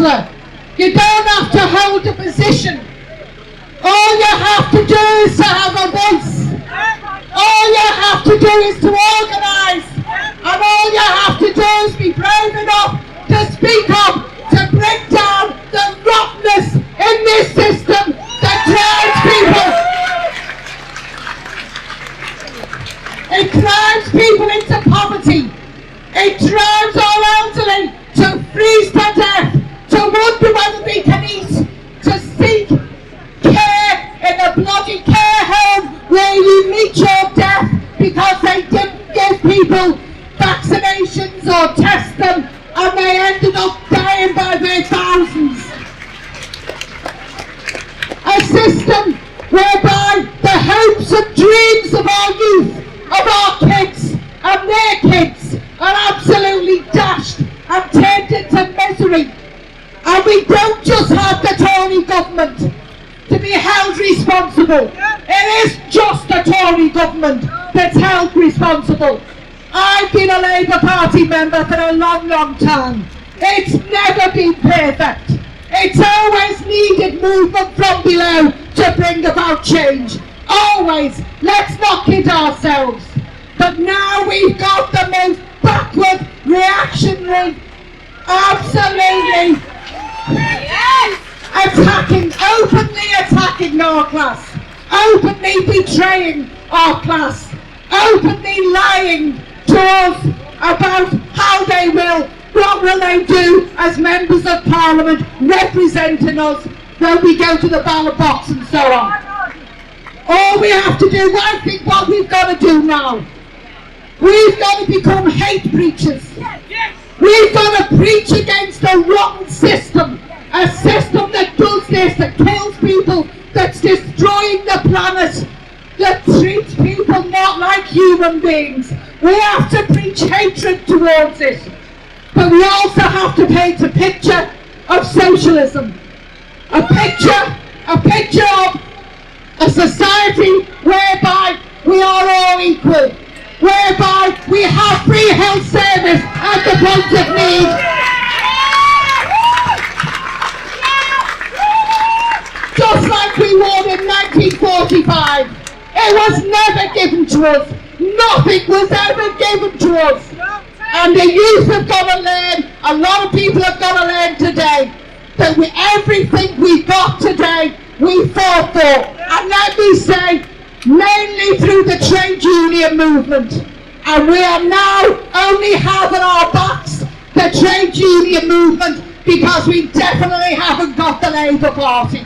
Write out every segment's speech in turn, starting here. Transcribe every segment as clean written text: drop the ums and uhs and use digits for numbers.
councillor. You don't have to hold a position. All you have to do is to have a voice. All you have to do is to organise. And all you have to do is be brave enough to speak up, to break down the rottenness in this system that drives people. It drives people into poverty. It drives our elderly to freeze to death, to wonder whether they can eat, to seek care in a bloody care home where you meet your death because they didn't give people vaccinations or test them, and they ended up dying by their thousands. A system whereby the hopes and dreams of our youth, of our kids and their kids are absolutely dashed and turned into misery. And we don't just have the Tory government to be held responsible. It is just the Tory government that's held responsible. I've been a Labour Party member for a long, long time. It's never been perfect. It's always needed movement from below to bring about change. Always. Let's not kid ourselves. But now we've got the most backward, reactionary, absolutely openly attacking our class, openly betraying our class, openly lying to us about how they will, what will they do as members of Parliament representing us when we go to the ballot box and so on. All we have to do, I think what we've got to do now, we've got to become hate preachers. We've got to preach against a rotten system, a system that does this, that kills people, that's destroying the planet, that treats people not like human beings. We have to preach hatred towards it, but we also have to paint a picture of socialism, a picture of a society whereby we are all equal, whereby we have free health service at the point of need. Just like we won in 1945. It was never given to us. Nothing was ever given to us. And the youth have got to learn, a lot of people have got to learn today, that everything we got today, we fought for. And let me say, mainly through the trade union movement. And we are now only having our backs the trade union movement because we definitely haven't got the Labour Party.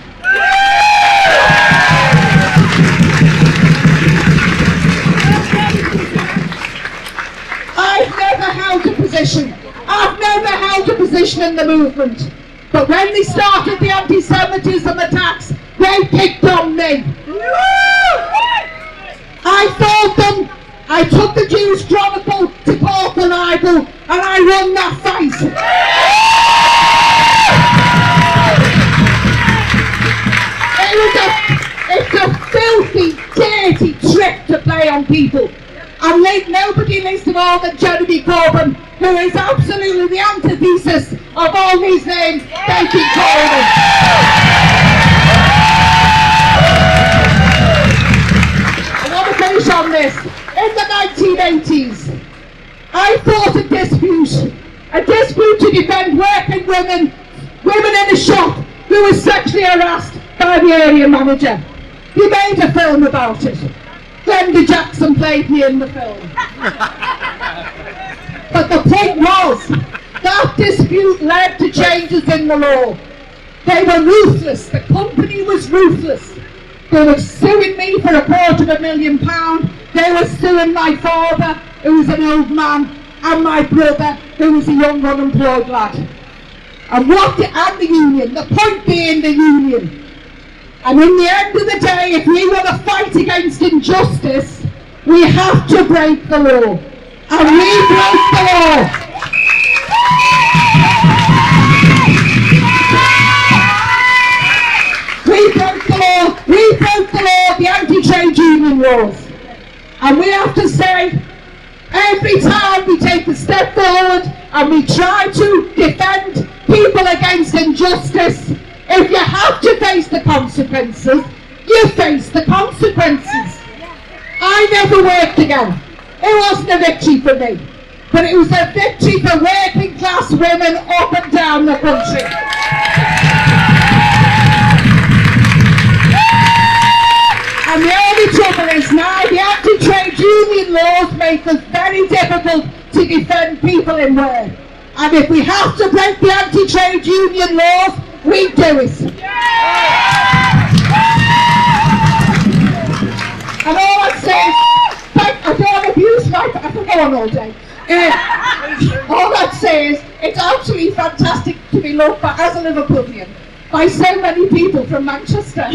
I've never held a position. I've never held a position in the movement. But when they started the anti-Semitism attacks, they picked on me. I took the Jewish Chronicle to court the libel and I won that fight. It's a filthy, dirty trick to play on people. And nobody least of all than Jeremy Corbyn, who is absolutely the antithesis of all these names they keep calling him. I want to finish on this. In the 1980s, I fought a dispute to defend working women in a shop who was sexually harassed by the area manager. He made a film about it. Glenda Jackson played me in the film. But the point was, that dispute led to changes in the law. They were ruthless. The company was ruthless. They were suing me for £250,000. They were suing my father, who was an old man, and my brother, who was a young unemployed lad. And the union, the point being the union. And in the end of the day, if we want to fight against injustice, we have to break the law. And we broke the law. We broke the law, the anti-trade union laws. And we have to say, every time we take a step forward and we try to defend people against injustice, injustice. If you have to face the consequences, you face the consequences. I never worked again. It wasn't a victory for me, but it was a victory for working class women up and down the country. And the only trouble is now the anti-trade union laws make us very difficult to defend people in work. And if we have to break the anti-trade union laws, we do it. And all I'd say is, I don't abuse my, I can go on all day. All I'd say is, it's absolutely fantastic to be looked at as a Liverpoolian by so many people from Manchester.